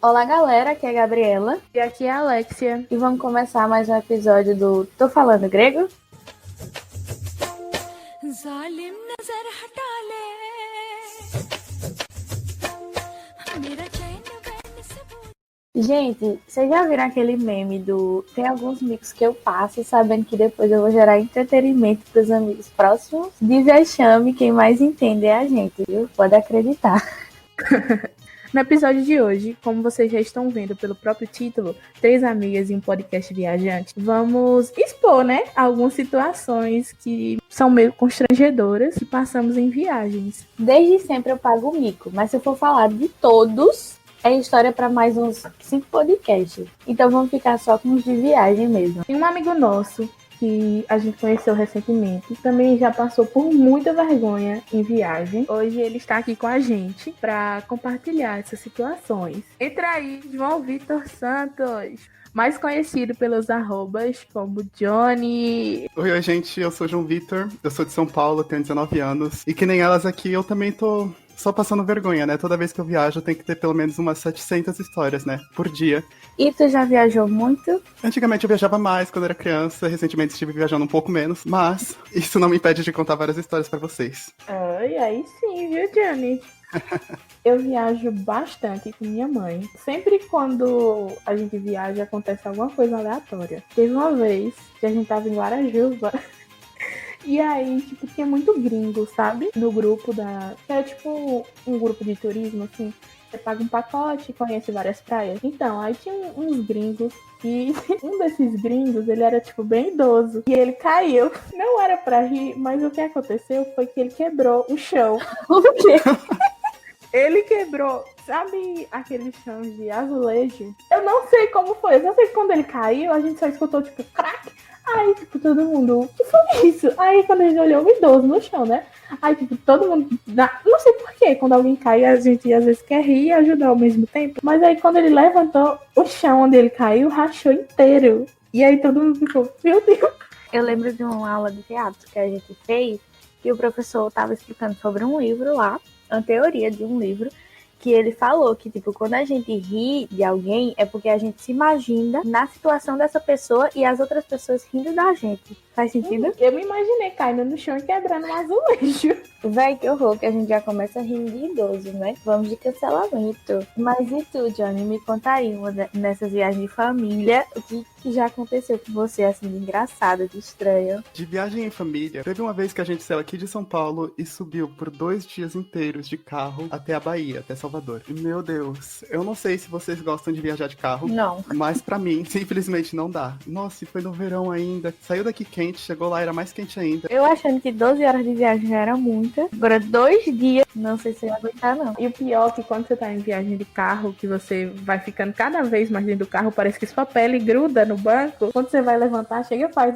Olá, galera, aqui é a Gabriela E aqui é a Alexia. e vamos começar mais um episódio do Tô Falando Grego? Zalim nazar hata le. Gente, vocês já viram aquele meme do... Tem alguns micos que eu passo sabendo que depois eu vou gerar entretenimento pros amigos próximos? De vexame, quem mais entende é a gente, viu? Pode acreditar. No episódio de hoje, como vocês já estão vendo pelo próprio título, Três Amigas e um Podcast Viajante, vamos expor, algumas situações que são meio constrangedoras que passamos em viagens. Desde sempre eu pago o mico, mas se eu for falar de todos, é história para mais uns 5 podcasts. Então vamos ficar só com os de viagem mesmo. Tem um amigo nosso que a gente conheceu recentemente, também já passou por muita vergonha em viagem. Hoje ele está aqui com a gente para compartilhar essas situações. Entra aí, João Vitor Santos, mais conhecido pelos arrobas como Johnny. Oi, gente, eu sou o João Vitor, eu sou de São Paulo, tenho 19 anos, e que nem elas aqui, eu também tô só passando vergonha, né? Toda vez que eu viajo, eu tenho que ter pelo menos umas 700 histórias, né? Por dia. E tu já viajou muito? Antigamente eu viajava mais quando era criança, recentemente estive viajando um pouco menos, mas isso não me impede de contar várias histórias pra vocês. Ai, aí sim, viu, Johnny? Eu viajo bastante com minha mãe. Sempre quando a gente viaja, acontece alguma coisa aleatória. Teve uma vez que a gente tava em Guarajuba e aí, tipo, tinha muito gringo, sabe? No grupo da... Era tipo um grupo de turismo, assim. Você paga um pacote e conhece várias praias. Então, aí tinha uns gringos e um desses gringos, ele era, tipo, bem idoso. E ele caiu. Não era pra rir, mas o que aconteceu foi que ele quebrou o chão. O quê? Ele quebrou, sabe aquele chão de azulejo? Eu não sei como foi, eu só sei que quando ele caiu, a gente só escutou, tipo, crack. Aí, tipo, todo mundo, o que foi isso? Aí, quando a gente olhou, um idoso no chão, né? Aí, tipo, todo mundo, não sei porquê, quando alguém cai, a gente às vezes quer rir e ajudar ao mesmo tempo. Mas aí, quando ele levantou, o chão onde ele caiu, rachou inteiro. E aí, todo mundo ficou, meu Deus. Eu lembro de uma aula de teatro que a gente fez, que o professor estava explicando sobre um livro lá, uma teoria de um livro, que ele falou que, tipo, quando a gente ri de alguém, é porque a gente se imagina na situação dessa pessoa e as outras pessoas rindo da gente. Faz sentido? Eu me imaginei caindo no chão e quebrando um azulejo. Véi, que horror, que a gente já começa rindo de idoso, né? Vamos de cancelamento. Mas e tu, Johnny? Me conta aí, nessas viagens de família, o que já aconteceu com você, assim, de engraçado, de estranho? De viagem em família, teve uma vez que a gente saiu aqui de São Paulo e subiu por 2 dias inteiros de carro até a Bahia, até Salvador. E, meu Deus, eu não sei se vocês gostam de viajar de carro. Não. Mas pra mim, simplesmente não dá. Nossa, e foi no verão ainda. Saiu daqui quente, chegou lá, era mais quente ainda. Eu achando que 12 horas de viagem já era muita. Agora, 2 dias, não sei se eu ia aguentar, não. E o pior é que quando você tá em viagem de carro, que você vai ficando cada vez mais dentro do carro, parece que sua pele gruda no banco. Quando você vai levantar, chega e faz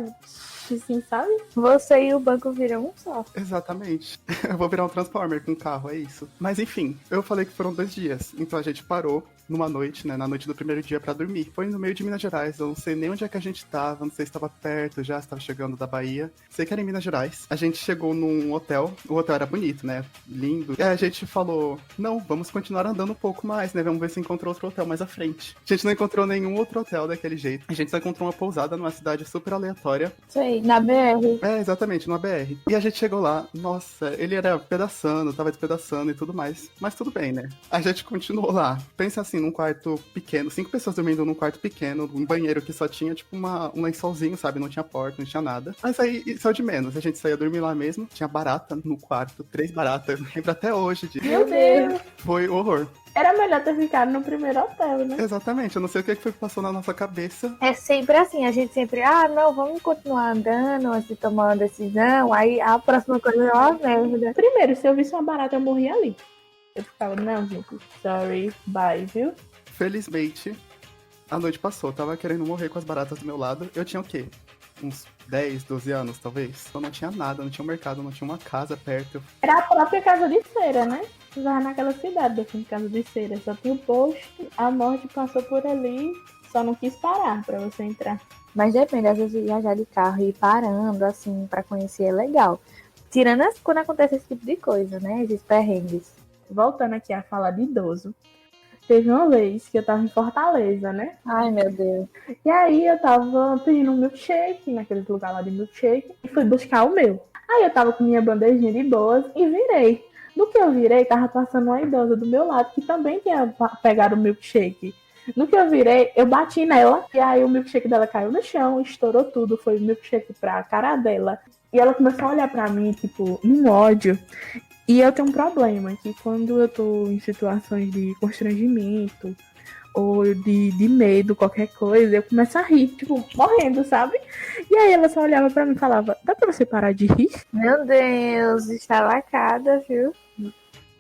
assim, sabe? Você e o banco viram um só. Exatamente. Eu vou virar um Transformer com o carro, é isso. Mas enfim, eu falei que foram 2 dias. Então a gente parou numa noite, né? Na noite do primeiro dia pra dormir. Foi no meio de Minas Gerais. Eu não sei nem onde é que a gente tava. Não sei se estava perto já, se estava chegando da Bahia. Sei que era em Minas Gerais. A gente chegou num hotel. O hotel era bonito, né? Lindo. E aí a gente falou, não, vamos continuar andando um pouco mais, né? Vamos ver se encontrou outro hotel mais à frente. A gente não encontrou nenhum outro hotel daquele jeito. A gente só encontrou uma pousada numa cidade super aleatória. Sei, na BR. É, exatamente, numa BR. E a gente chegou lá, nossa, ele era pedaçando, tava despedaçando e tudo mais. Mas tudo bem, né? A gente continuou lá. Pensa assim, num quarto pequeno, 5 pessoas dormindo num quarto pequeno, um banheiro que só tinha, tipo, um lençolzinho, sabe? Não tinha porta, não tinha nada. Mas aí, isso é o de menos. A gente saía dormir lá mesmo, tinha barata no quarto, 3 baratas. Eu lembro até hoje disso. Meu Deus! Foi horror. Era melhor ter ficado no primeiro hotel, né? Exatamente, eu não sei o que foi que passou na nossa cabeça. É sempre assim, a gente sempre, não, vamos continuar andando antes de tomar uma decisão, aí a próxima coisa é uma merda. Primeiro, se eu visse uma barata, eu morria ali. Eu ficava, não, gente, sorry, bye, viu? Felizmente, a noite passou, eu tava querendo morrer com as baratas do meu lado. Eu tinha o quê? Uns 10, 12 anos, talvez? Eu não tinha nada, não tinha um mercado, não tinha uma casa perto. Era a própria casa de cera, né? Lá naquela cidade, assim, casa de cera. Só tinha o posto, a morte passou por ali, só não quis parar pra você entrar. Mas depende, às vezes viajar de carro e ir parando, assim, pra conhecer é legal. Tirando quando acontece esse tipo de coisa, né? Esses perrengues. Voltando aqui a falar de idoso. Teve uma vez que eu tava em Fortaleza, né? Ai, meu Deus. E aí eu tava pedindo um milkshake, naquele lugar lá de milkshake, e fui buscar o meu. Aí eu tava com minha bandejinha de boas e virei. No que eu virei, tava passando uma idosa do meu lado que também tinha pegado o milkshake. No que eu virei, eu bati nela, e aí o milkshake dela caiu no chão, estourou tudo, foi o milkshake pra cara dela. E ela começou a olhar pra mim, tipo, num ódio. E eu tenho um problema, que quando eu tô em situações de constrangimento ou de medo, qualquer coisa, eu começo a rir, tipo, morrendo, sabe? E aí ela só olhava pra mim e falava, dá pra você parar de rir? Meu Deus, está lacada, viu?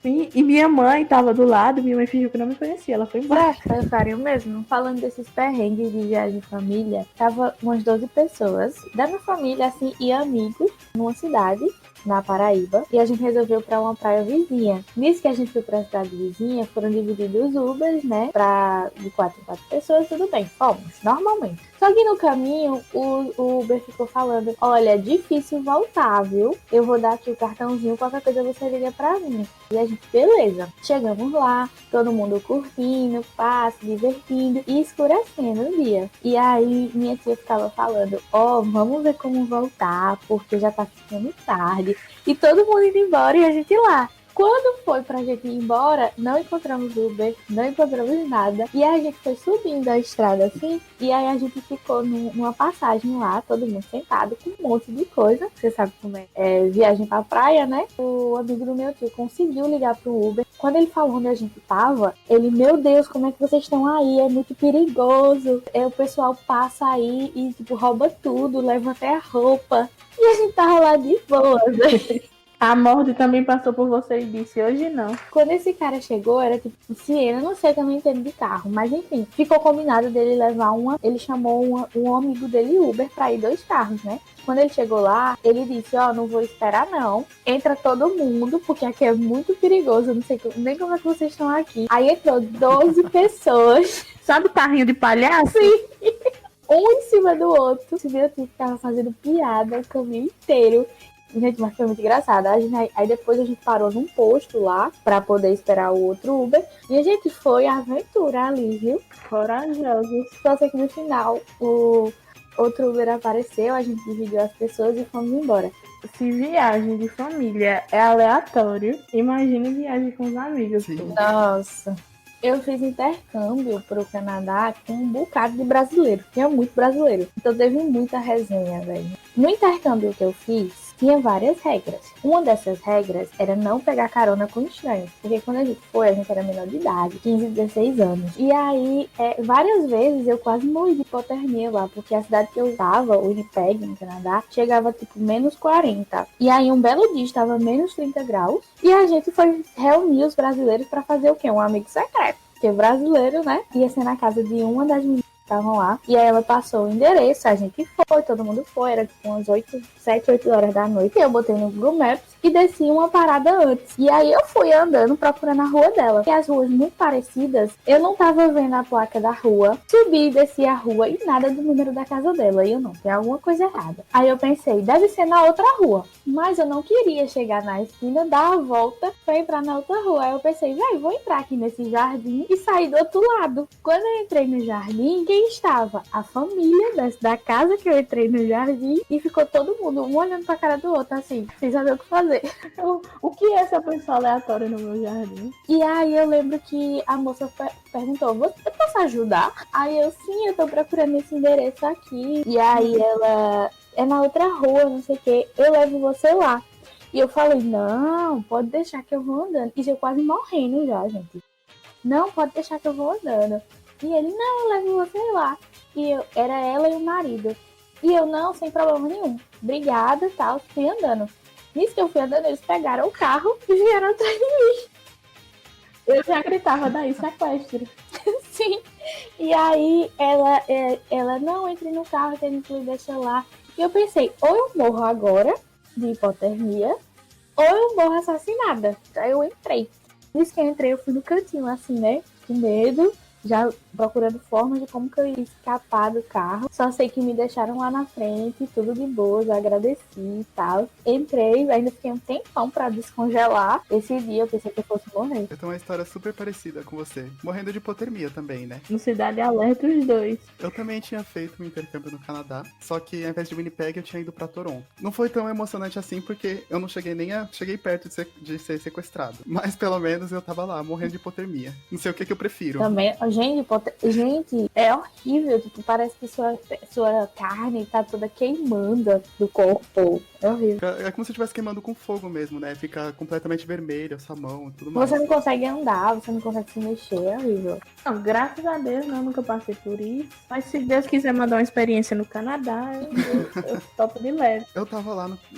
E minha mãe tava do lado, minha mãe fingiu que não me conhecia, ela foi embora. Eu faria o mesmo. Falando desses perrengues de viagem de família, tava umas 12 pessoas da minha família, assim, e amigos, numa cidade, na Paraíba, e a gente resolveu ir pra uma praia vizinha. Nisso que a gente foi pra cidade vizinha, foram divididos os Ubers, né, de 4 em 4 pessoas, tudo bem, fomos, normalmente. Só que no caminho, o Uber ficou falando, olha, é difícil voltar, viu? Eu vou dar aqui o cartãozinho, qualquer coisa você liga pra mim. E a gente, beleza. Chegamos lá, todo mundo curtindo, se divertindo e escurecendo o dia. E aí minha tia ficava falando, vamos ver como voltar, porque já tá ficando tarde. E todo mundo indo embora e a gente lá. Quando foi pra gente ir embora, não encontramos Uber, não encontramos nada. E aí a gente foi subindo a estrada assim, e aí a gente ficou numa passagem lá, todo mundo sentado, com um monte de coisa. Você sabe como é viagem pra praia, né? O amigo do meu tio conseguiu ligar pro Uber. Quando ele falou onde a gente tava, ele, meu Deus, como é que vocês estão aí? É muito perigoso. O pessoal passa aí e, tipo, rouba tudo, leva até a roupa. E a gente tava lá de boa, né? A Morde também passou por você e disse, hoje não. Quando esse cara chegou, era tipo Siena, não sei, também entendo de carro, mas enfim, ficou combinado dele levar ele chamou um amigo dele Uber pra ir 2 carros, né? Quando ele chegou lá, ele disse, não vou esperar não, entra todo mundo, porque aqui é muito perigoso, não sei nem como é que vocês estão aqui. Aí entrou 12 pessoas. Sabe o carrinho de palhaço? Sim. Um em cima do outro. Se viu, que ficava fazendo piada o caminho inteiro. Gente, mas foi muito engraçado. Aí depois a gente parou num posto lá pra poder esperar o outro Uber. E a gente foi à aventura ali, viu? Corajosos. Só sei que no final o outro Uber apareceu, a gente dividiu as pessoas e fomos embora. Se viagem de família é aleatório, imagine viagem com os amigos. Nossa. Eu fiz intercâmbio pro Canadá com um bocado de brasileiro. Tinha muito brasileiro. Então teve muita resenha, velho. No intercâmbio que eu fiz, tinha várias regras. Uma dessas regras era não pegar carona com estranhos. Porque quando a gente era menor de idade, 15, 16 anos. E aí, várias vezes eu quase morri de hipotermia lá. Porque a cidade que eu tava, o Winnipeg, no Canadá, chegava tipo menos 40. E aí um belo dia estava menos 30 graus. E a gente foi reunir os brasileiros pra fazer o quê? Um amigo secreto. Porque brasileiro, né? Ia ser na casa de uma das meninas que estavam lá. E aí ela passou o endereço, a gente foi, todo mundo foi. Era tipo umas 7, 8 horas da noite. E eu botei no Google Maps e desci uma parada antes. E aí eu fui andando procurando a rua dela. E as ruas muito parecidas, eu não tava vendo a placa da rua. Subi e desci a rua e nada do número da casa dela. E eu não, tem alguma coisa errada. Aí eu pensei, deve ser na outra rua. Mas eu não queria chegar na esquina, dar a volta pra entrar na outra rua. Aí eu pensei, vou entrar aqui nesse jardim e sair do outro lado. Quando eu entrei no jardim, quem estava? A família da casa que eu entrei no jardim. E ficou todo mundo, um olhando pra cara do outro, assim, sem saber o que fazer. O que é essa pessoa aleatória no meu jardim? E aí eu lembro que a moça perguntou, eu posso ajudar? Aí eu, sim, eu tô procurando esse endereço aqui. E aí ela, é na outra rua, não sei o que, eu levo você lá. E eu falei, não, pode deixar que eu vou andando. E eu quase morrendo já, gente. Não, pode deixar que eu vou andando. E ele, não, eu levo você lá. E era ela e o marido. E eu, não, sem problema nenhum. Obrigada e tal, fui andando. Nisso que eu fui andando, eles pegaram o carro e vieram atrás de mim. Eu já gritava daí, sequestro. Sim. E aí ela não, entre no carro, que a gente deixa lá. E eu pensei, ou eu morro agora, de hipotermia, ou eu morro assassinada. Aí eu entrei. Nisso que eu entrei, eu fui no cantinho, assim, né? Com medo. Já procurando formas de como que eu ia escapar do carro. Só sei que me deixaram lá na frente, tudo de boa, eu agradeci e tal. Entrei, ainda fiquei um tempão pra descongelar. Esse dia eu pensei que eu fosse morrer. Eu tenho uma história super parecida com você. Morrendo de hipotermia também, né? No Cidade Alerta, os dois. Eu também tinha feito um intercâmbio no Canadá, só que ao invés de Winnipeg eu tinha ido pra Toronto. Não foi tão emocionante assim porque eu não cheguei cheguei perto de ser sequestrado. Mas pelo menos eu tava lá, morrendo de hipotermia. Não sei o que eu prefiro. Também, gente, é horrível. Tipo, parece que sua carne tá toda queimando do corpo. É horrível. É como se estivesse queimando com fogo mesmo, né? Fica completamente vermelho, a sua mão e tudo mais. Você não consegue andar, você não consegue se mexer, é horrível. Não, graças a Deus, não, nunca passei por isso. Mas se Deus quiser mandar uma experiência no Canadá, eu topo de leve. Eu tava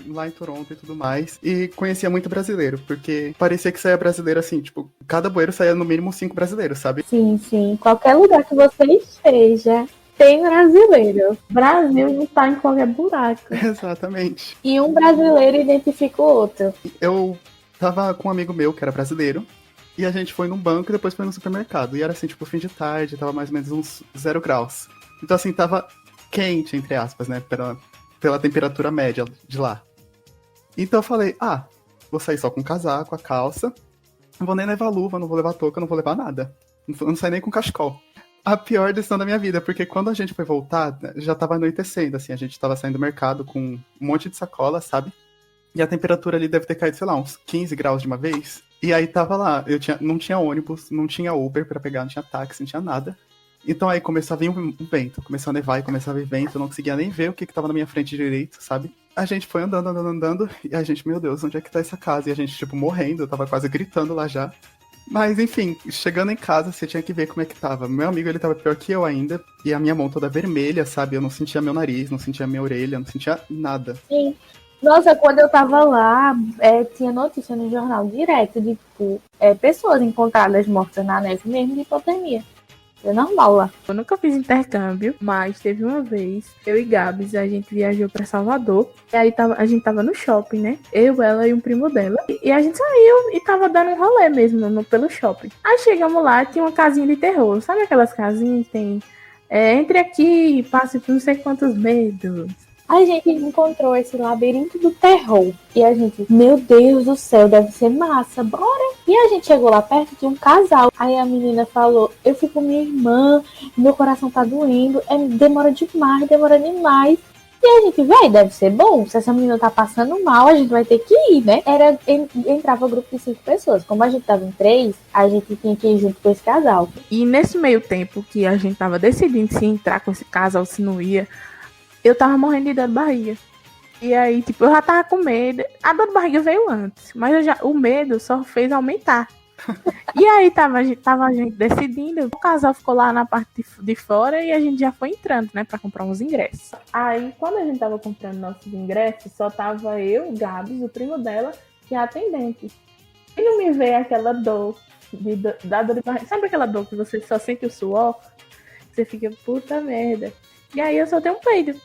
lá em Toronto e tudo mais, e conhecia muito brasileiro, porque parecia que saía brasileiro assim, tipo, cada bueiro saía no mínimo 5 brasileiros, sabe? Sim, sim. Qualquer lugar que você esteja, tem brasileiro. Brasil não tá em qualquer buraco. Exatamente. E um brasileiro identifica o outro. Eu tava com um amigo meu que era brasileiro, e a gente foi num banco e depois foi no supermercado. E era assim, tipo, fim de tarde, tava mais ou menos uns 0 graus. Então, assim, tava quente, entre aspas, né? Pela temperatura média de lá. Então eu falei, vou sair só com o casaco, a calça. Não vou nem levar luva, não vou levar touca, não vou levar nada. Não saio nem com cachecol. A pior decisão da minha vida, porque quando a gente foi voltar, já tava anoitecendo, assim, a gente tava saindo do mercado com um monte de sacola, sabe? E a temperatura ali deve ter caído, sei lá, uns 15 graus de uma vez. E aí tava lá, não tinha ônibus, não tinha Uber pra pegar, não tinha táxi, não tinha nada. Então aí começou a vir um vento, começou a nevar e começava a vir vento, eu não conseguia nem ver o que tava na minha frente direito, sabe? A gente foi andando, e a gente, meu Deus, onde é que tá essa casa? E a gente, tipo, morrendo, eu tava quase gritando lá já. Mas, enfim, chegando em casa, você tinha que ver como é que tava. Meu amigo, ele tava pior que eu ainda, e a minha mão toda vermelha, sabe? Eu não sentia meu nariz, não sentia minha orelha, não sentia nada. Sim. Nossa, quando eu tava lá, tinha notícia no jornal direto de, tipo, pessoas encontradas mortas na neve mesmo de hipotermia. É normal lá. Eu nunca fiz intercâmbio, mas teve uma vez, eu e Gabs, a gente viajou pra Salvador. E aí a gente tava no shopping, né? Eu, ela e um primo dela. E a gente saiu e tava dando um rolê mesmo pelo shopping. Aí chegamos lá, tinha uma casinha de terror. Sabe aquelas casinhas que tem... entre aqui, passe por não sei quantos medos. A gente encontrou esse labirinto do terror. E a gente, meu Deus do céu, deve ser massa, bora! E a gente chegou lá perto de um casal. Aí a menina falou, eu fui com minha irmã, meu coração tá doendo, demora demais. E a gente, deve ser bom. Se essa menina tá passando mal, a gente vai ter que ir, né? Entrava um grupo de 5 pessoas. Como a gente tava em 3, a gente tinha que ir junto com esse casal. E nesse meio tempo que a gente tava decidindo se entrar com esse casal ou se não ia, eu tava morrendo de dor de barriga. E aí, tipo, eu já tava com medo. A dor de barriga veio antes, mas o medo só fez aumentar. E aí tava a gente decidindo. O casal ficou lá na parte de fora e a gente já foi entrando, né, pra comprar uns ingressos. Aí, quando a gente tava comprando nossos ingressos, só tava eu, o Gabs, o primo dela e a atendente. E não me veio aquela dor, da dor de barriga. Sabe aquela dor que você só sente o suor? Você fica, puta merda. E aí eu só tenho um peido.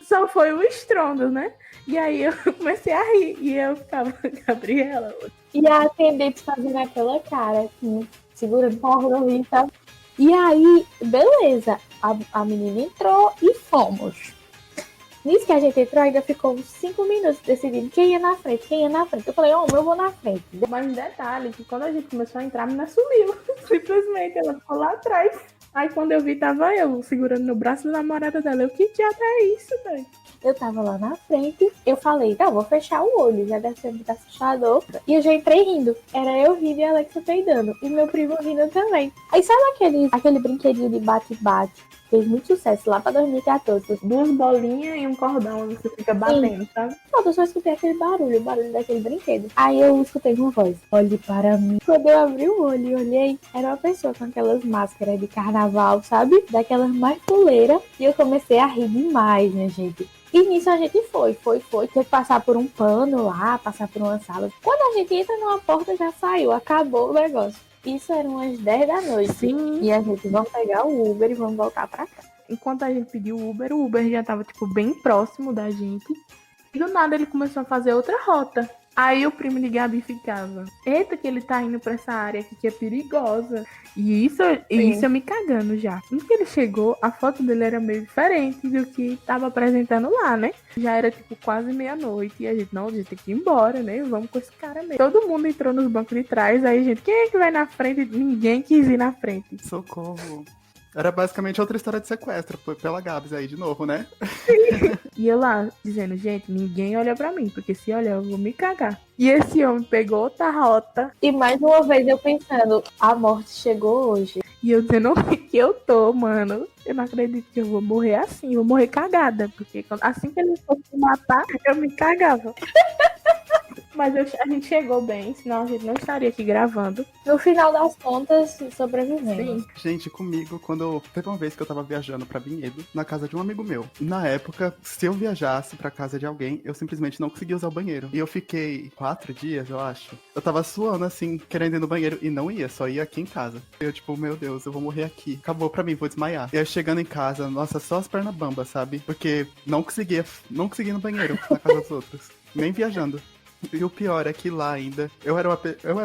Só foi o estrondo, né? E aí eu comecei a rir. E eu ficava, Gabriela. E a atendente fazendo aquela cara, assim, segurando o rir, sabe? E aí, beleza. A menina entrou e fomos. Nisso que a gente entrou, ainda ficou uns 5 minutos decidindo quem ia na frente. Eu falei, eu vou na frente. Mas um detalhe, que quando a gente começou a entrar, a menina sumiu. Simplesmente, ela ficou lá atrás. Aí quando eu vi, tava eu segurando no braço da namorada dela. Eu, que diabo é isso, velho? Eu tava lá na frente, eu falei, não, vou fechar o olho, já deve ser muito assustador. E eu já entrei rindo. Era eu rindo e a Alexa peidando. E meu primo rindo também. Aí sabe aquele brinquedinho de bate-bate? Fez muito sucesso lá pra 2014. 2 bolinhas e um cordão, você fica batendo, sim, sabe? Não, eu só escutei aquele barulho, o barulho daquele brinquedo. Aí eu escutei uma voz, olhe para mim. Quando eu abri o olho e olhei, era uma pessoa com aquelas máscaras de carnaval, sabe? Daquelas mais puleiras. E eu comecei a rir demais, né, gente? E nisso a gente foi. Teve que passar por um pano lá, passar por uma sala. Quando a gente entra numa porta, já saiu, acabou o negócio. Isso era umas 10 da noite. Sim. E a gente, vamos pegar o Uber e vamos voltar pra cá. Enquanto a gente pediu o Uber já tava, tipo, bem próximo da gente. E do nada ele começou a fazer outra rota. Aí o primo de Gabi ficava, eita que ele tá indo pra essa área aqui que é perigosa. E isso eu me cagando já. Quando que ele chegou, a foto dele era meio diferente do que tava apresentando lá, né? Já era tipo quase meia-noite e a gente, não, a gente tem que ir embora, né? Vamos com esse cara mesmo. Todo mundo entrou nos bancos de trás, aí gente, quem é que vai na frente? Ninguém quis ir na frente. Socorro. Era basicamente outra história de sequestro, pela Gabs aí de novo, né? E eu lá, dizendo, gente, ninguém olha pra mim, porque se olhar eu vou me cagar. E esse homem pegou outra rota. E mais uma vez eu pensando, a morte chegou hoje. E eu dizendo que eu tô, mano. Eu não acredito que eu vou morrer assim, vou morrer cagada. Porque assim que ele fosse me matar, eu me cagava. Mas a gente chegou bem, senão a gente não estaria aqui gravando. No final das contas, sobrevivendo. Sim. Gente, comigo, teve uma vez que eu tava viajando pra Vinhedo, na casa de um amigo meu. Na época, se eu viajasse pra casa de alguém, eu simplesmente não conseguia usar o banheiro. E eu fiquei 4 dias, eu acho. Eu tava suando, assim, querendo ir no banheiro, e não ia, só ia aqui em casa. Eu, tipo, meu Deus, eu vou morrer aqui. Acabou pra mim, vou desmaiar. E aí, chegando em casa, nossa, só as pernas bambas, sabe? Porque não conseguia ir no banheiro na casa dos outros. Nem viajando. E o pior é que lá ainda, eu era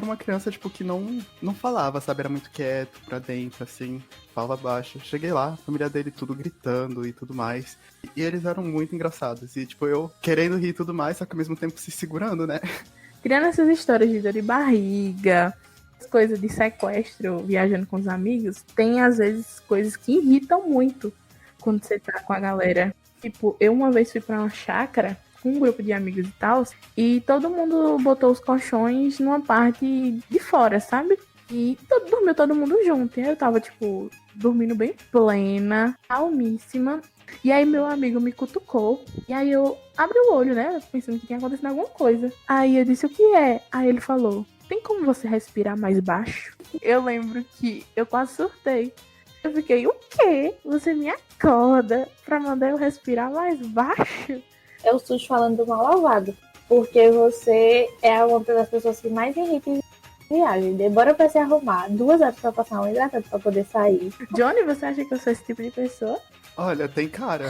uma criança, tipo, que não falava, sabe? Era muito quieto, pra dentro, assim, falava baixo. Cheguei lá, a família dele tudo gritando e tudo mais. E eles eram muito engraçados. E, tipo, eu querendo rir e tudo mais, só que ao mesmo tempo se segurando, né? Tirando essas histórias de dor de barriga, coisas de sequestro, viajando com os amigos, tem às vezes coisas que irritam muito quando você tá com a galera. Tipo, eu uma vez fui pra uma chácara com um grupo de amigos e tal, e todo mundo botou os colchões numa parte de fora, sabe? E dormiu todo mundo junto. E aí eu tava, tipo, dormindo bem plena, calmíssima. E aí meu amigo me cutucou. E aí eu abri o olho, né? Pensando que tinha acontecido alguma coisa. Aí eu disse, o que é? Aí ele falou, tem como você respirar mais baixo? Eu lembro que eu quase surtei. Eu fiquei, o quê? Você me acorda pra mandar eu respirar mais baixo? É o SUS falando do mal lavado. Porque você é uma das pessoas que mais irrita em viagem. Demora pra se arrumar, 2 horas pra passar um hidratante pra poder sair. Johnny, você acha que eu sou esse tipo de pessoa? Olha, tem cara.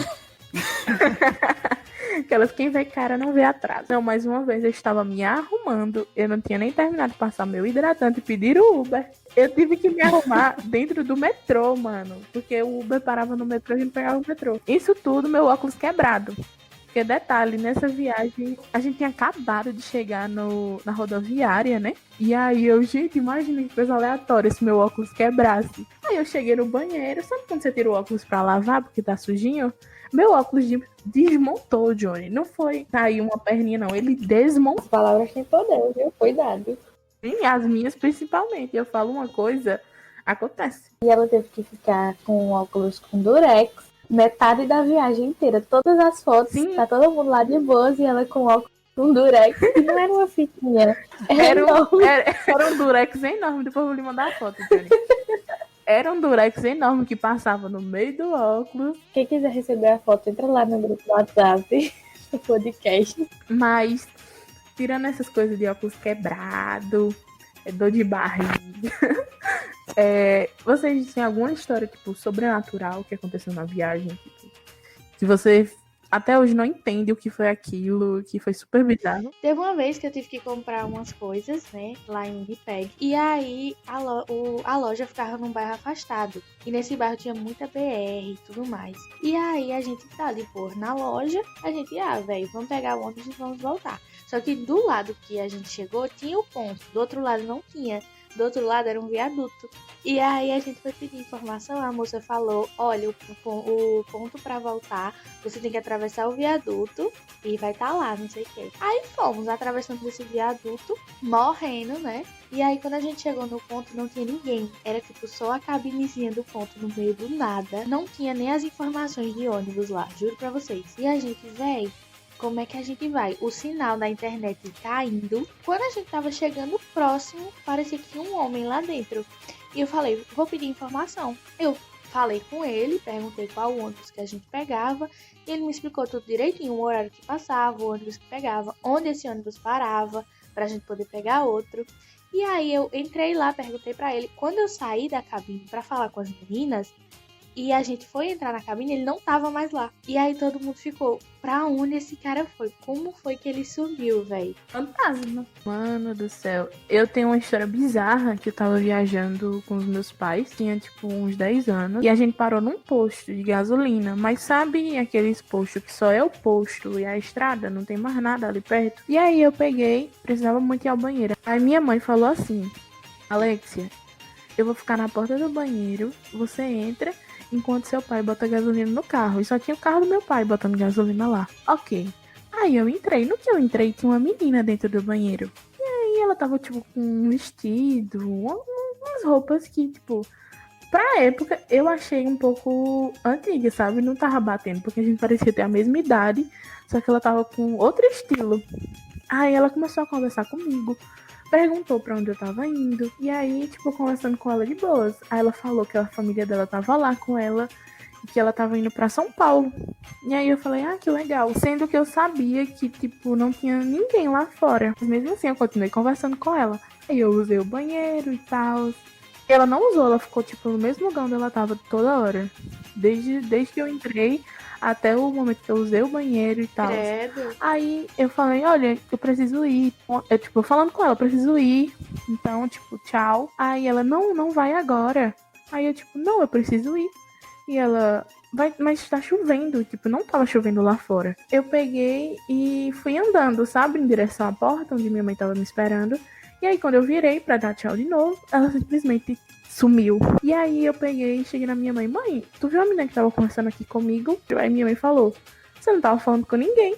Aquelas quem vê cara não vê atrás. Não, mais uma vez eu estava me arrumando. Eu não tinha nem terminado de passar meu hidratante e pedir o Uber. Eu tive que me arrumar dentro do metrô, mano. Porque o Uber parava no metrô e a gente pegava o metrô. Isso tudo, meu óculos quebrado. Porque detalhe, nessa viagem, a gente tinha acabado de chegar na rodoviária, né? E aí eu, gente, imagina que coisa aleatória se meu óculos quebrasse. Aí eu cheguei no banheiro, sabe quando você tira o óculos pra lavar porque tá sujinho? Meu óculos desmontou, Johnny. Não foi cair uma perninha, não. Ele desmontou. As palavras têm poder, viu? Cuidado. E as minhas principalmente. Eu falo uma coisa, acontece. E ela teve que ficar com óculos com durex metade da viagem inteira. Todas as fotos, Sim. Tá todo mundo lá de boas e ela com óculos com durex. E não era uma fitinha. Era um durex enorme. Depois eu vou lhe mandar a foto, Johnny. Era um durex enorme que passava no meio do óculos. Quem quiser receber a foto, entra lá no grupo do WhatsApp do podcast. Mas, tirando essas coisas de óculos quebrado, dor de barriga, vocês têm alguma história, tipo, sobrenatural que aconteceu na viagem? Tipo, que você até hoje não entende o que foi aquilo, que foi super bizarro? Teve uma vez que eu tive que comprar umas coisas, né, lá em Winnipeg. E aí a loja ficava num bairro afastado. E nesse bairro tinha muita BR e tudo mais. E aí a gente tá ali, pô, na loja, a gente, velho, vamos pegar o ônibus e vamos voltar. Só que do lado que a gente chegou tinha o ponto, do outro lado não tinha. Do outro lado era um viaduto. E aí a gente foi pedir informação, a moça falou, olha, o ponto pra voltar, você tem que atravessar o viaduto e vai estar lá, não sei o que. Aí fomos atravessando esse viaduto, morrendo, né? E aí quando a gente chegou no ponto não tinha ninguém. Era tipo só a cabinezinha do ponto no meio do nada. Não tinha nem as informações de ônibus lá, juro pra vocês. E a gente, véi, como é que a gente vai? O sinal da internet caindo. Quando a gente tava chegando próximo, parecia que tinha um homem lá dentro. E eu falei, vou pedir informação. Eu falei com ele, perguntei qual ônibus que a gente pegava. E ele me explicou tudo direitinho, o horário que passava, o ônibus que pegava, onde esse ônibus parava, pra gente poder pegar outro. E aí eu entrei lá, perguntei pra ele. Quando eu saí da cabine pra falar com as meninas, E a gente foi entrar na cabine, ele não tava mais lá. E aí todo mundo ficou, pra onde esse cara foi? Como foi que ele sumiu, velho? Fantasma. Mano do céu. Eu tenho uma história bizarra que eu tava viajando com os meus pais. Tinha, tipo, uns 10 anos. E a gente parou num posto de gasolina. Mas sabe aqueles postos que só é o posto e a estrada? Não tem mais nada ali perto. E aí eu peguei, precisava muito ir ao banheiro. Aí minha mãe falou assim: Alexia, eu vou ficar na porta do banheiro. Você entra enquanto seu pai bota gasolina no carro. E só tinha o carro do meu pai botando gasolina lá. Ok. Aí eu entrei. No que eu entrei, tinha uma menina dentro do banheiro. E aí ela tava, tipo, com um vestido, umas roupas que, tipo, pra época eu achei um pouco antiga, sabe? Não tava batendo, porque a gente parecia ter a mesma idade, só que ela tava com outro estilo. Aí ela começou a conversar comigo. Perguntou pra onde eu tava indo. E aí, tipo, conversando com ela de boas. Aí ela falou que a família dela tava lá com ela e que ela tava indo pra São Paulo. E aí eu falei, que legal. Sendo que eu sabia que, tipo, não tinha ninguém lá fora. Mas mesmo assim, eu continuei conversando com ela. Aí eu usei o banheiro e tal. Ela não usou, ela ficou, tipo, no mesmo lugar onde ela tava toda hora. Desde que eu entrei até o momento que eu usei o banheiro e tal. Credo. Aí eu falei, olha, eu preciso ir. Eu, tipo, falando com ela, eu preciso ir. Então, tipo, tchau. Aí ela, não vai agora. Aí eu, tipo, não, eu preciso ir. E ela, mas tá chovendo. Tipo, não tava chovendo lá fora. Eu peguei e fui andando, sabe? Em direção à porta, onde minha mãe tava me esperando. E aí, quando eu virei pra dar tchau de novo, ela simplesmente sumiu. E aí eu peguei e cheguei na minha mãe. Mãe, tu viu a menina que tava conversando aqui comigo? Aí minha mãe falou, você não tava falando com ninguém.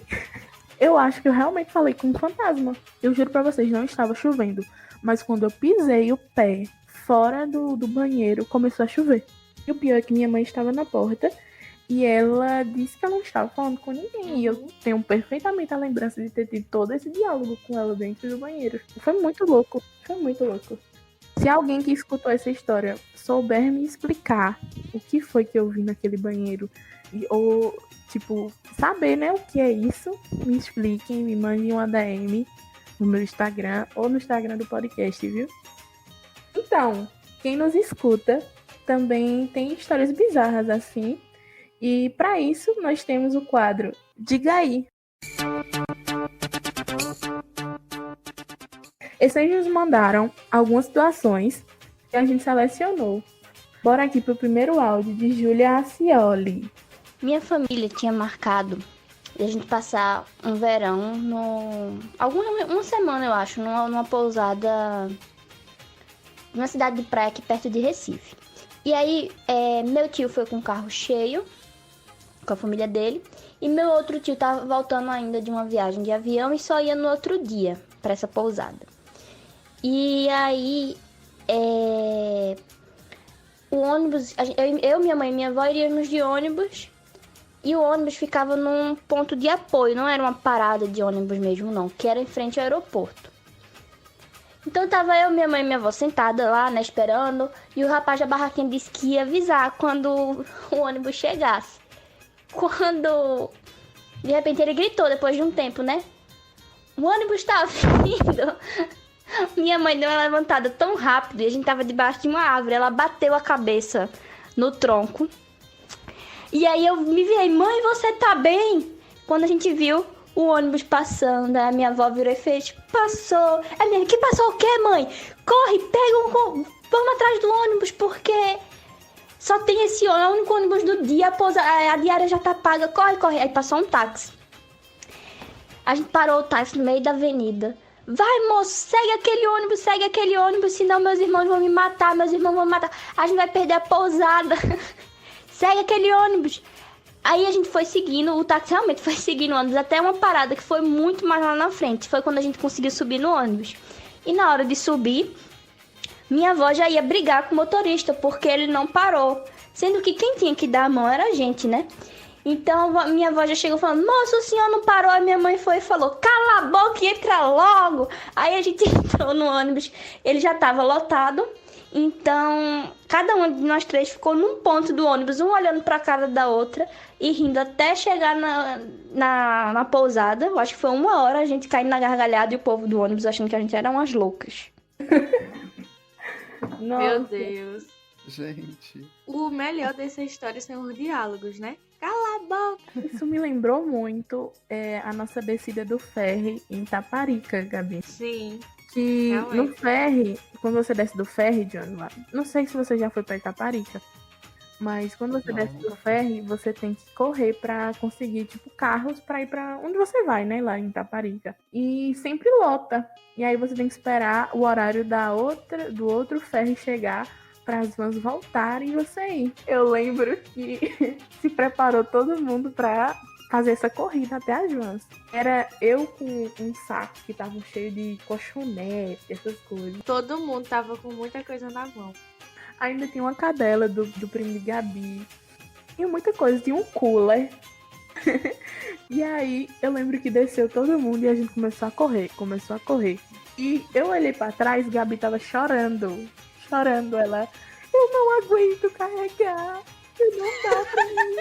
Eu acho que eu realmente falei com um fantasma. Eu juro pra vocês, não estava chovendo. Mas quando eu pisei o pé fora do banheiro, começou a chover. E o pior é que minha mãe estava na porta e ela disse que ela não estava falando com ninguém. E eu tenho perfeitamente a lembrança de ter tido todo esse diálogo com ela dentro do banheiro. Foi muito louco. Foi muito louco. Se alguém que escutou essa história souber me explicar o que foi que eu vi naquele banheiro, ou, tipo, saber, né, o que é isso, me expliquem, me mandem uma DM no meu Instagram ou no Instagram do podcast, viu? Então, quem nos escuta também tem histórias bizarras assim. E para isso, nós temos o quadro Diga Aí. Eles nos mandaram algumas situações que a gente selecionou. Bora aqui pro primeiro áudio de Júlia Acioli. Minha família tinha marcado de a gente passar um verão uma semana, eu acho, numa pousada numa cidade de praia aqui perto de Recife. E aí, meu tio foi com o carro cheio, com a família dele, e meu outro tio tava voltando ainda de uma viagem de avião e só ia no outro dia para essa pousada. E aí, o ônibus, eu, minha mãe e minha avó iríamos de ônibus, e o ônibus ficava num ponto de apoio, não era uma parada de ônibus mesmo não, que era em frente ao aeroporto. Então tava eu, minha mãe e minha avó sentada lá, né, esperando, e o rapaz da barraquinha disse que ia avisar quando o ônibus chegasse. Quando, de repente, ele gritou depois de um tempo, né? O ônibus tá vindo. Minha mãe deu uma levantada tão rápido e a gente tava debaixo de uma árvore. Ela bateu a cabeça no tronco. E aí eu me virei, mãe, você tá bem? Quando a gente viu o ônibus passando, a minha avó virou e fez, passou. A minha, que passou o quê, mãe? Corre, vamos atrás do ônibus, porque só tem esse ônibus, é o único ônibus do dia, a diária já tá paga, corre, corre. Aí passou um táxi. A gente parou o táxi no meio da avenida. Vai, moço, segue aquele ônibus, senão meus irmãos vão me matar, a gente vai perder a pousada. Segue aquele ônibus. Aí a gente foi seguindo, o táxi realmente foi seguindo o ônibus até uma parada que foi muito mais lá na frente. Foi quando a gente conseguiu subir no ônibus. E na hora de subir, minha avó já ia brigar com o motorista, porque ele não parou. Sendo que quem tinha que dar a mão era a gente, né? Então minha avó já chegou falando, moço, o senhor não parou? A minha mãe foi e falou, cala a boca e entra logo. Aí a gente entrou no ônibus, ele já estava lotado. Então, cada um de nós três ficou num ponto do ônibus, um olhando pra cara da outra e rindo até chegar na pousada. Eu acho que foi 1 hora a gente caindo na gargalhada e o povo do ônibus achando que a gente era umas loucas. Nossa. Meu Deus. Gente. O melhor dessa história são os diálogos, né? Cala a boca! Isso me lembrou muito a nossa descida do ferry em Taparica, Gabi. Sim. Que Realmente. no ferry, quando você desce do ferry, John, lá, não sei se você já foi pra Itaparica, mas quando você Não. desce do ferry, você tem que correr pra conseguir, tipo, carros pra ir pra onde você vai, né, lá em Itaparica. E sempre lota. E aí você tem que esperar o horário do outro ferry chegar para as vans voltarem e você ir. Eu lembro que se preparou todo mundo pra fazer essa corrida até as vans. Era eu com um saco que tava cheio de colchonete, essas coisas. Todo mundo tava com muita coisa na mão. Ainda tinha uma cadela do primo de Gabi. Tinha muita coisa, tinha um cooler. E aí eu lembro que desceu todo mundo e a gente começou a correr. E eu olhei pra trás, Gabi tava chorando. Ela, eu não aguento carregar, eu não dá pra mim,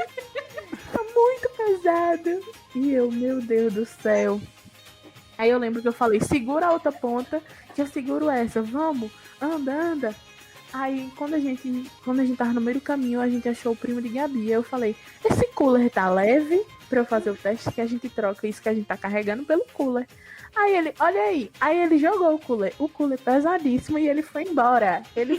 tá muito pesado. E eu, meu Deus do céu. Aí eu lembro que eu falei, segura a outra ponta, que eu seguro essa, vamos, anda. Aí quando a gente tava no meio do caminho, a gente achou o primo de Gabi. Aí eu falei, esse cooler tá leve pra eu fazer o teste, que a gente troca isso que a gente tá carregando pelo cooler. Aí ele, olha aí. Aí ele jogou o cooler pesadíssimo e ele foi embora. Ele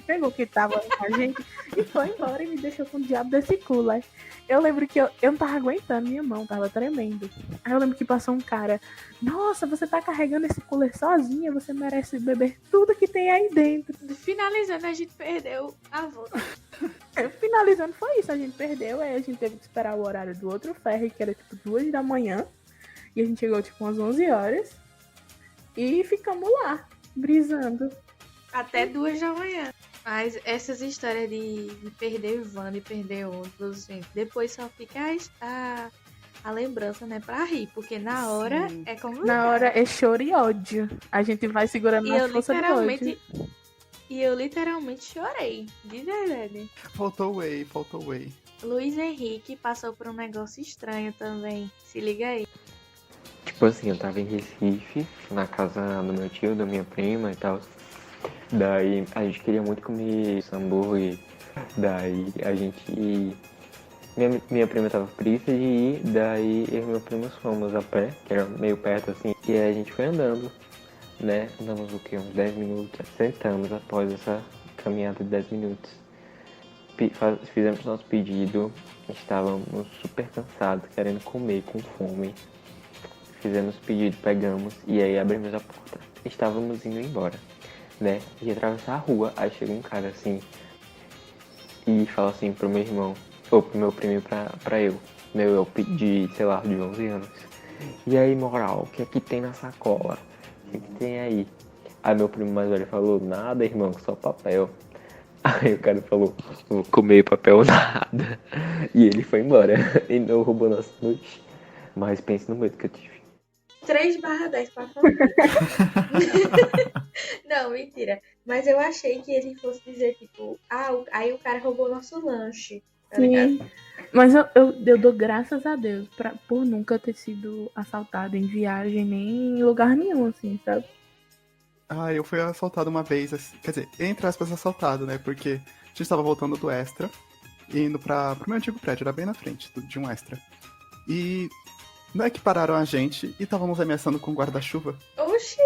pegou o que tava com a gente e foi embora e me deixou com o diabo desse cooler. Eu lembro que eu não tava aguentando, minha mão tava tremendo. Aí eu lembro que passou um cara, nossa, você tá carregando esse cooler sozinha, você merece beber tudo que tem aí dentro. Finalizando, a gente perdeu a volta. Finalizando foi isso, a gente perdeu, aí a gente teve que esperar o horário do outro ferry, que era tipo 2 da manhã. E a gente chegou tipo umas 11 horas. E ficamos lá, brisando. Até 2 da manhã. Mas essas histórias de perder van, de perder ônibus, gente, depois só fica a lembrança, né, pra rir. Porque na hora Sim. é complicado. Na hora é choro e ódio. A gente vai segurando na força do ódio. E eu literalmente chorei, de verdade. Faltou whey. Luiz Henrique passou por um negócio estranho também. Se liga aí. Tipo assim, eu tava em Recife, na casa do meu tio, da minha prima e tal. Daí a gente queria muito comer hambúrguer. Daí a gente... Minha prima tava preguiça de ir, daí eu e meu primo fomos a pé, que era meio perto assim. E aí a gente foi andando, né? Andamos o quê? Uns 10 minutos. Sentamos após essa caminhada de 10 minutos. Fizemos nosso pedido, estávamos super cansados, querendo comer, com fome. Fizemos o pedido, pegamos e aí abrimos a porta. Estávamos indo embora, né? E atravessar a rua, aí chega um cara assim e fala assim pro meu irmão, ou pro meu primo e pra eu. Eu pedi, sei lá, de 11 anos. E aí, moral, o que é que tem na sacola? O que é que tem aí? Aí meu primo mais velho falou, nada, irmão, só papel. Aí o cara falou, vou comer papel nada. E ele foi embora. E não roubou nossa noite. Mas pense no medo que eu tive. 3/10 pra família. Não, mentira. Mas eu achei que ele fosse dizer, tipo, aí o cara roubou nosso lanche. Tá ligado? Sim. Mas eu dou graças a Deus por nunca ter sido assaltado em viagem, nem em lugar nenhum, assim, sabe? Eu fui assaltado uma vez, assim, quer dizer, entre aspas, assaltado, né? Porque a gente tava voltando do Extra, indo pro meu antigo prédio, era bem na frente de um Extra. E não é que pararam a gente e estávamos ameaçando com guarda-chuva. Oxi,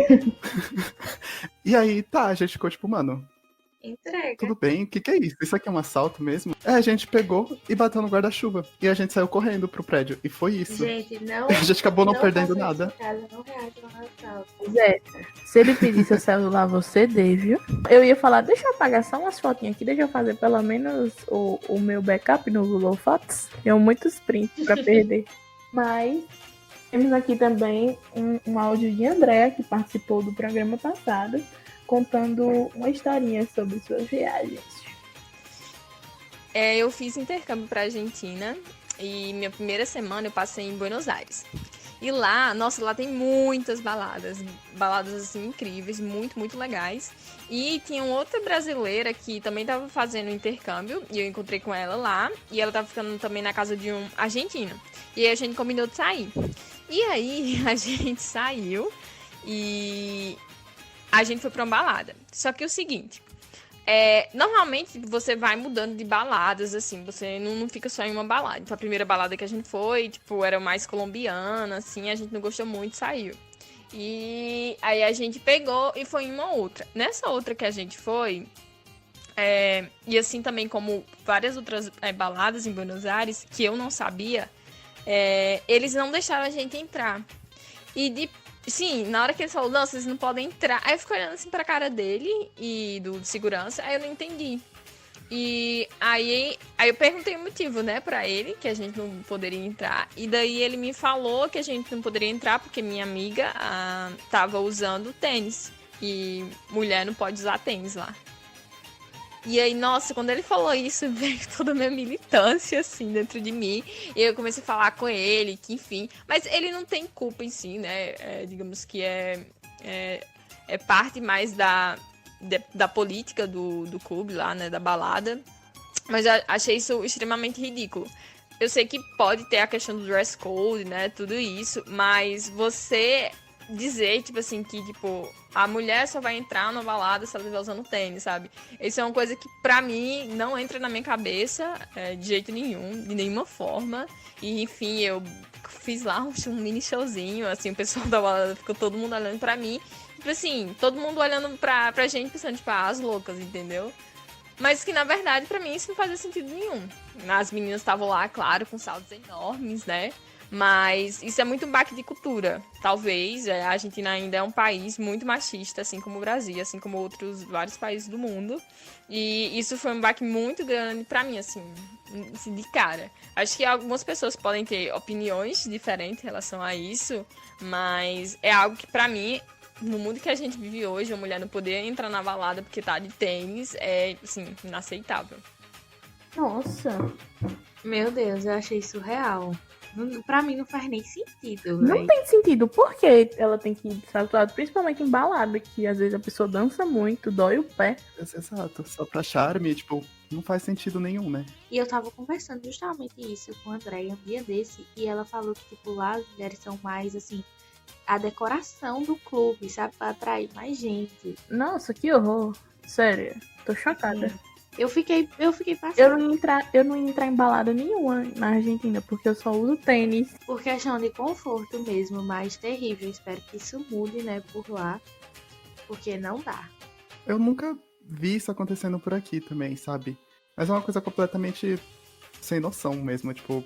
E aí, a gente ficou tipo, mano, entrega. tudo bem, o que é isso? Isso aqui é um assalto mesmo? A gente pegou e bateu no guarda-chuva. E a gente saiu correndo pro prédio. E foi isso. Gente, não. A gente acabou não perdendo façam nada. isso em casa, não reajam ao assalto. Pois é, se ele pedir seu celular, você dê, viu? Eu ia falar, deixa eu apagar só umas fotinhas aqui, deixa eu fazer pelo menos o meu backup no Google Fotos. Tenho muitos prints pra perder. Mas temos aqui também um áudio de Andréa, que participou do programa passado, contando uma historinha sobre suas viagens. Eu fiz intercâmbio para Argentina e minha primeira semana eu passei em Buenos Aires. E lá, nossa, lá tem muitas baladas assim incríveis, muito, muito legais. E tinha outra brasileira que também estava fazendo intercâmbio e eu encontrei com ela lá. E ela estava ficando também na casa de um argentino. E aí a gente combinou de sair. E aí a gente saiu e a gente foi pra uma balada. Só que o seguinte, Normalmente você vai mudando de baladas, assim, você não fica só em uma balada. Então a primeira balada que a gente foi, tipo, era mais colombiana, assim, a gente não gostou muito, saiu. E aí a gente pegou e foi em uma outra. Nessa outra que a gente foi, e assim também como várias outras baladas em Buenos Aires, que eu não sabia, eles não deixaram a gente entrar. E sim, na hora que ele falou, não, vocês não podem entrar. Aí eu fico olhando assim pra cara dele e do segurança, aí eu não entendi. E aí eu perguntei o motivo, né, pra ele, que a gente não poderia entrar. E daí ele me falou que a gente não poderia entrar porque minha amiga tava usando tênis. E mulher não pode usar tênis lá. E aí, nossa, quando ele falou isso, veio toda a minha militância, assim, dentro de mim. E eu comecei a falar com ele, que enfim. Mas ele não tem culpa em si, né? Digamos que é parte mais da política do clube lá, né? Da balada. Mas eu achei isso extremamente ridículo. Eu sei que pode ter a questão do dress code, né? Tudo isso. Mas você dizer, tipo assim, que, tipo, a mulher só vai entrar na balada se ela estiver usando tênis, sabe? Isso é uma coisa que, pra mim, não entra na minha cabeça de jeito nenhum, de nenhuma forma. E, enfim, eu fiz lá um mini showzinho, assim, o pessoal da balada ficou todo mundo olhando pra mim. Tipo assim, todo mundo olhando pra gente, pensando, tipo, as loucas, entendeu? Mas que, na verdade, pra mim, isso não fazia sentido nenhum. As meninas estavam lá, claro, com saltos enormes, né? Mas isso é muito um baque de cultura. Talvez a Argentina ainda é um país muito machista, assim como o Brasil, assim como outros vários países do mundo. E isso foi um baque muito grande pra mim, assim, de cara. Acho que algumas pessoas podem ter opiniões diferentes em relação a isso, mas é algo que pra mim, no mundo que a gente vive hoje, uma mulher não poder entrar na balada porque tá de tênis é, assim, inaceitável. Nossa. Meu Deus, eu achei surreal. Pra mim não faz nem sentido, Não véi. tem sentido. Por que ela tem que ir saltuado? Principalmente em balada, que às vezes a pessoa dança muito, dói o pé. Exato, só pra charme, tipo, não faz sentido nenhum, né? E eu tava conversando justamente isso com a Andréia um dia desse, e ela falou que, tipo, lá as mulheres são mais, assim, a decoração do clube, sabe? Pra atrair mais gente. Nossa, que horror. Sério, tô chocada. Eu fiquei passando. Eu não ia entrar em balada nenhuma na Argentina, porque eu só uso tênis. Por questão de conforto mesmo, mas terrível. Espero que isso mude, né, por lá. Porque não dá. Eu nunca vi isso acontecendo por aqui também, sabe? Mas é uma coisa completamente sem noção mesmo, tipo,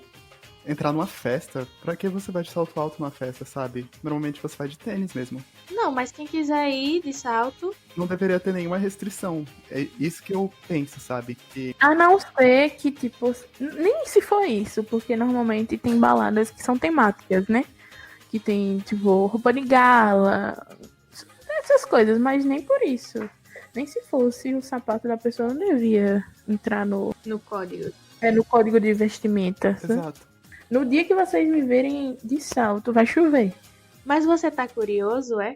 entrar numa festa. Pra que você vai de salto alto numa festa, sabe? Normalmente você vai de tênis mesmo. Não, mas quem quiser ir de salto... Não deveria ter nenhuma restrição. É isso que eu penso, sabe? Que A não ser que, tipo, nem se for isso, porque normalmente tem baladas que são temáticas, né? Que tem, tipo, roupa de gala, essas coisas, mas nem por isso. Nem se fosse o sapato da pessoa, não devia entrar no código. no código de vestimenta. Sabe? Exato. No dia que vocês me verem de salto, vai chover. Mas você tá curioso, é?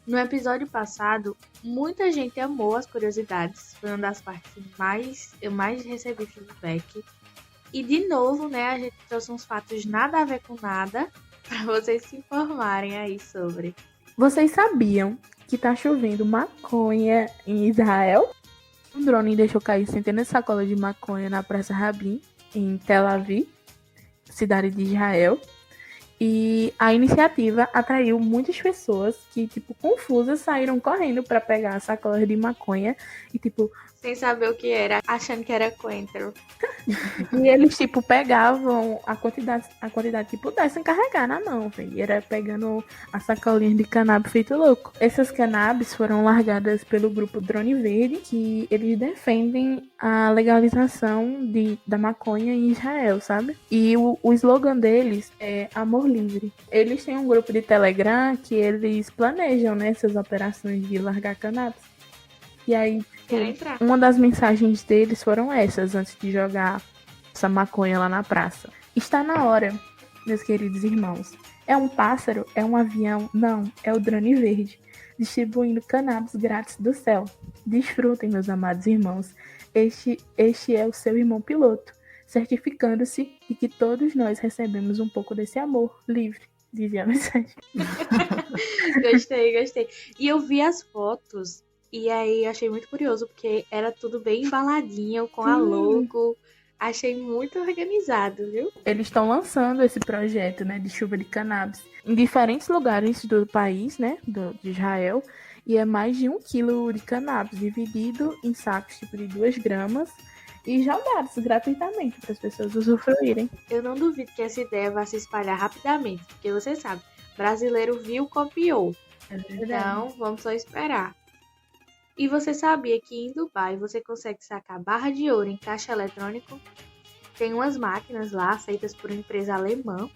No episódio passado, muita gente amou as curiosidades. Foi uma das partes que eu mais recebi feedback. E de novo, né, a gente trouxe uns fatos nada a ver com nada para vocês se informarem aí sobre. Vocês sabiam que tá chovendo maconha em Israel? Um drone deixou cair centenas de sacolas de maconha na Praça Rabin, em Tel Aviv, cidade de Israel. E a iniciativa atraiu muitas pessoas que, tipo, confusas, saíram correndo para pegar as sacolas de maconha e, tipo... Sem saber o que era, achando que era coentro. E eles, tipo, pegavam a quantidade que pudessem carregar na mão, velho. Era pegando as sacolinhas de cannabis feito louco. Essas cannabis foram largadas pelo grupo Drone Verde, que eles defendem a legalização da maconha em Israel, sabe? E o slogan deles é Amor Livre. Eles têm um grupo de Telegram que eles planejam, né, essas operações de largar cannabis. E aí, uma das mensagens deles foram essas, antes de jogar essa maconha lá na praça. Está na hora, meus queridos irmãos. É um pássaro? É um avião? Não, é o Drone Verde, distribuindo cannabis grátis do céu. Desfrutem, meus amados irmãos. Este é o seu irmão piloto, certificando-se de que todos nós recebemos um pouco desse amor livre, dizia a mensagem. Gostei, gostei. E eu vi as fotos e aí achei muito curioso, porque era tudo bem embaladinho, com a logo. Achei muito organizado, viu? Eles estão lançando esse projeto, né, de chuva de cannabis em diferentes lugares do país, né, de Israel, e é mais de 1 quilo de cannabis dividido em sacos tipo de 2 gramas e jogados gratuitamente para as pessoas usufruírem. Eu não duvido que essa ideia vá se espalhar rapidamente, porque você sabe, brasileiro viu, copiou. Então, vamos só esperar. E você sabia que em Dubai você consegue sacar barra de ouro em caixa eletrônico? Tem umas máquinas lá feitas por uma empresa alemã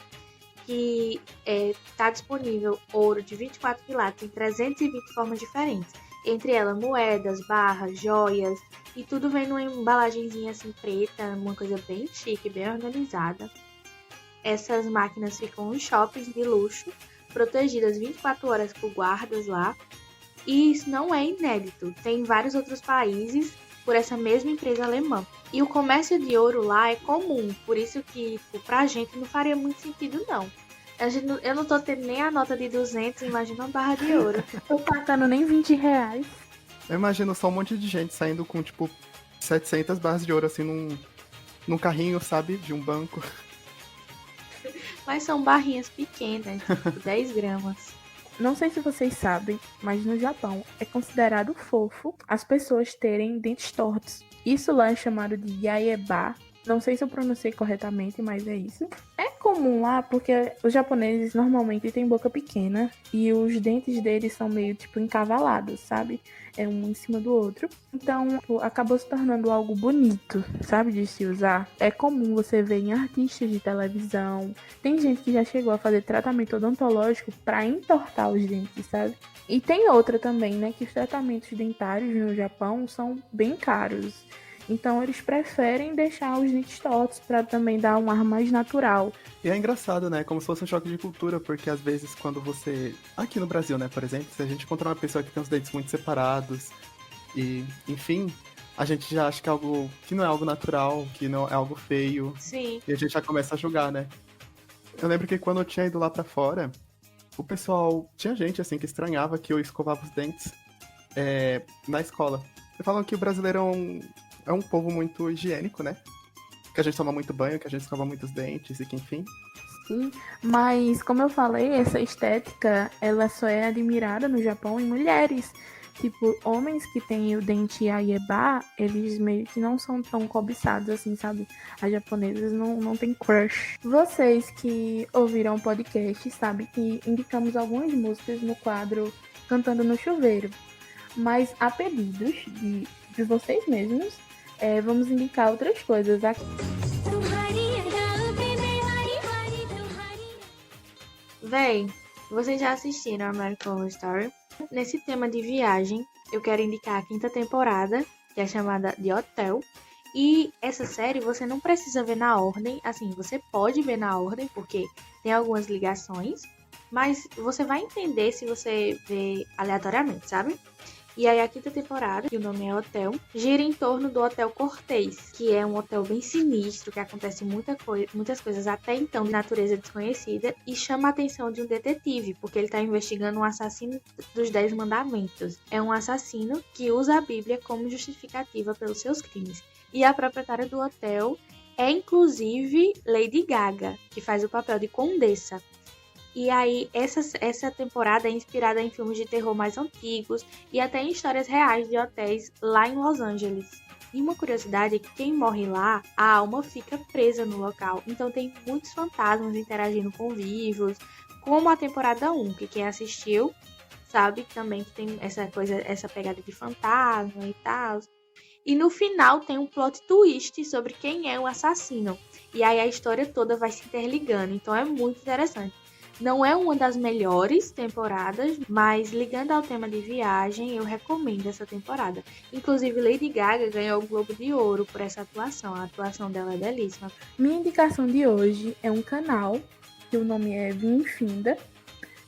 que está disponível ouro de 24 quilates em 320 formas diferentes. Entre elas moedas, barras, joias e tudo vem numa embalagenzinha assim preta, uma coisa bem chique, bem organizada. Essas máquinas ficam em shoppings de luxo, protegidas 24 horas por guardas lá. E isso não é inédito, tem em vários outros países por essa mesma empresa alemã. E o comércio de ouro lá é comum, por isso que pra gente não faria muito sentido não. Eu não tô tendo nem a nota de 200, imagina uma barra de ouro. Tô pagando nem R$20. Eu imagino só um monte de gente saindo com, tipo, 700 barras de ouro, assim, num carrinho, sabe? De um banco. Mas são barrinhas pequenas, tipo 10 gramas. Não sei se vocês sabem, mas no Japão é considerado fofo as pessoas terem dentes tortos. Isso lá é chamado de yaeba. Não sei se eu pronunciei corretamente, mas é isso. É comum lá porque os japoneses normalmente têm boca pequena e os dentes deles são meio tipo encavalados, sabe? É um em cima do outro. Então acabou se tornando algo bonito, sabe? De se usar. É comum você ver em artistas de televisão. Tem gente que já chegou a fazer tratamento odontológico para entortar os dentes, sabe? E tem outra também, né? Que os tratamentos dentários no Japão são bem caros. Então eles preferem deixar os dentes tortos para também dar um ar mais natural. E é engraçado, né? Como se fosse um choque de cultura, porque às vezes quando você... Aqui no Brasil, né, por exemplo, se a gente encontrar uma pessoa que tem os dentes muito separados e, enfim, a gente já acha que é algo que não é algo natural, que não é algo feio. Sim. E a gente já começa a julgar, né? Eu lembro que quando eu tinha ido lá pra fora, o pessoal... Tinha gente, assim, que estranhava que eu escovava os dentes na escola. E falam que o brasileiro é um povo muito higiênico, né? Que a gente toma muito banho, que a gente escova muitos dentes e que, enfim. Sim, mas como eu falei, essa estética, ela só é admirada no Japão em mulheres. Tipo, homens que têm o dente yaeba, eles meio que não são tão cobiçados assim, sabe? As japonesas não têm crush. Vocês que ouviram o podcast, sabem que indicamos algumas músicas no quadro Cantando no Chuveiro. Mas a pedidos de vocês mesmos, vamos indicar outras coisas aqui. Véi, vocês já assistiram American Horror Story? Nesse tema de viagem, eu quero indicar a 5ª temporada, que é chamada de Hotel. E essa série você não precisa ver na ordem, assim, você pode ver na ordem, porque tem algumas ligações, mas você vai entender se você ver aleatoriamente, sabe? E aí a 5ª temporada, que o nome é Hotel, gira em torno do Hotel Cortez, que é um hotel bem sinistro, que acontece muitas coisas até então de natureza desconhecida, e chama a atenção de um detetive, porque ele está investigando um assassino dos 10 mandamentos. É um assassino que usa a Bíblia como justificativa pelos seus crimes. E a proprietária do hotel é inclusive Lady Gaga, que faz o papel de condessa. E aí, essa temporada é inspirada em filmes de terror mais antigos e até em histórias reais de hotéis lá em Los Angeles. E uma curiosidade é que quem morre lá, a alma fica presa no local. Então tem muitos fantasmas interagindo com vivos, como a temporada 1, que quem assistiu sabe também que tem essa pegada de fantasma e tal. E no final tem um plot twist sobre quem é o assassino. E aí a história toda vai se interligando, então é muito interessante. Não é uma das melhores temporadas, mas ligando ao tema de viagem, eu recomendo essa temporada. Inclusive, Lady Gaga ganhou o Globo de Ouro por essa atuação. A atuação dela é belíssima. Minha indicação de hoje é um canal, que o nome é Vinho e Finda,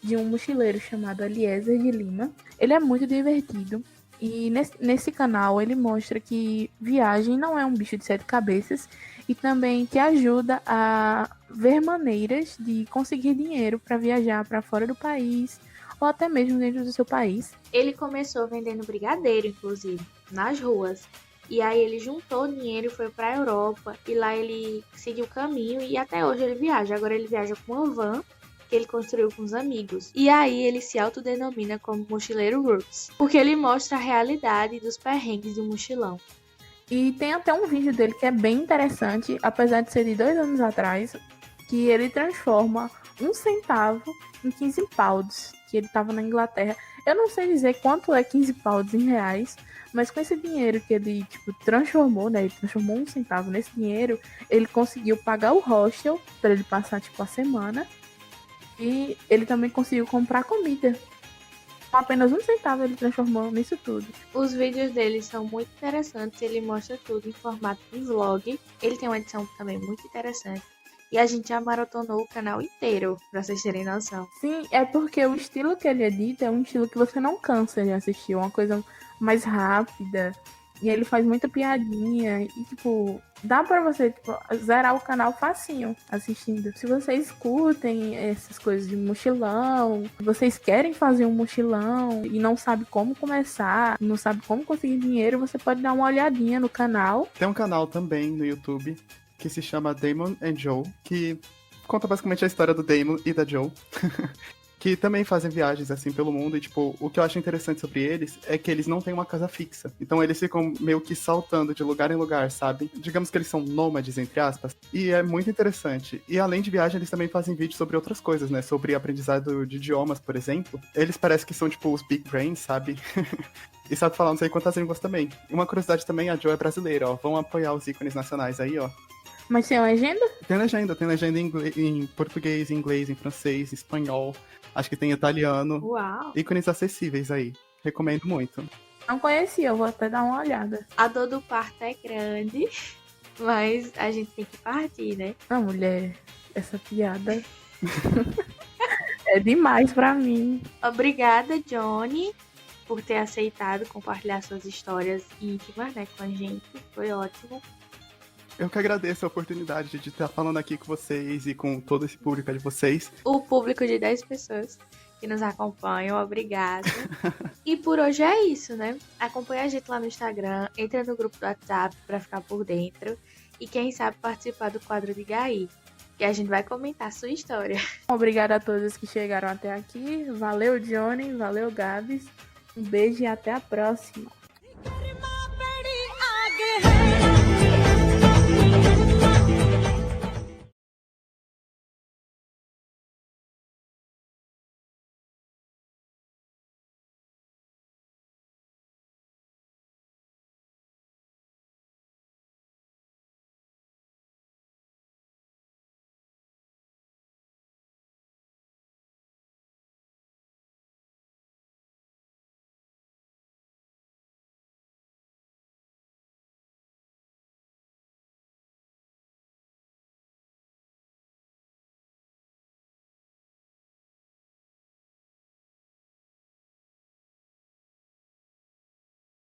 de um mochileiro chamado Eliezer de Lima. Ele é muito divertido. E nesse canal ele mostra que viagem não é um bicho de 7 cabeças e também que ajuda a ver maneiras de conseguir dinheiro para viajar para fora do país ou até mesmo dentro do seu país. Ele começou vendendo brigadeiro, inclusive, nas ruas. E aí ele juntou dinheiro e foi pra Europa. E lá ele seguiu o caminho e até hoje ele viaja. Agora ele viaja com uma van que ele construiu com os amigos. E aí ele se autodenomina como Mochileiro Roots, porque ele mostra a realidade dos perrengues do mochilão. E tem até um vídeo dele que é bem interessante, apesar de ser de 2 anos atrás, que ele transforma 1 centavo em 15 pounds, que ele estava na Inglaterra. Eu não sei dizer quanto é 15 pounds em reais, mas com esse dinheiro que ele transformou, né? Ele transformou 1 centavo nesse dinheiro, ele conseguiu pagar o hostel para ele passar a semana. E ele também conseguiu comprar comida. Com apenas 1 centavo ele transformou nisso tudo. Os vídeos dele são muito interessantes, ele mostra tudo em formato de vlog. Ele tem uma edição também muito interessante. E a gente já maratonou o canal inteiro, pra vocês terem noção. Sim, é porque o estilo que ele edita é um estilo que você não cansa de assistir. Uma coisa mais rápida. E ele faz muita piadinha. E, dá pra você, zerar o canal facinho assistindo. Se vocês curtem essas coisas de mochilão, vocês querem fazer um mochilão e não sabe como começar, não sabe como conseguir dinheiro, você pode dar uma olhadinha no canal. Tem um canal também no YouTube que se chama Damon and Joe, que conta basicamente a história do Damon e da Joe. Que também fazem viagens assim pelo mundo e, o que eu acho interessante sobre eles é que eles não têm uma casa fixa. Então eles ficam meio que saltando de lugar em lugar, sabe? Digamos que eles são nômades, entre aspas. E é muito interessante. E além de viagem, eles também fazem vídeos sobre outras coisas, né? Sobre aprendizado de idiomas, por exemplo. Eles parecem que são, os big brains, sabe? E sabe falar não sei quantas línguas também. E uma curiosidade também, a Joe é brasileira, ó. Vão apoiar os ícones nacionais aí, ó. Mas tem legenda? Tem legenda em português, em inglês, em francês, em espanhol. Acho que tem italiano. Uau! Ícones acessíveis aí. Recomendo muito. Não conhecia, eu vou até dar uma olhada. A dor do parto é grande, mas a gente tem que partir, né? Ah, mulher, essa piada é demais pra mim. Obrigada, Johnny, por ter aceitado compartilhar suas histórias íntimas, né, com a gente. Foi ótimo. Eu que agradeço a oportunidade de estar falando aqui com vocês e com todo esse público de vocês. O público de 10 pessoas que nos acompanham, obrigada. E por hoje é isso, né? Acompanha a gente lá no Instagram, entra no grupo do WhatsApp pra ficar por dentro e quem sabe participar do quadro de Gaí, que a gente vai comentar a sua história. Obrigada a todos que chegaram até aqui. Valeu, Johnny. Valeu, Gabs. Um beijo e até a próxima.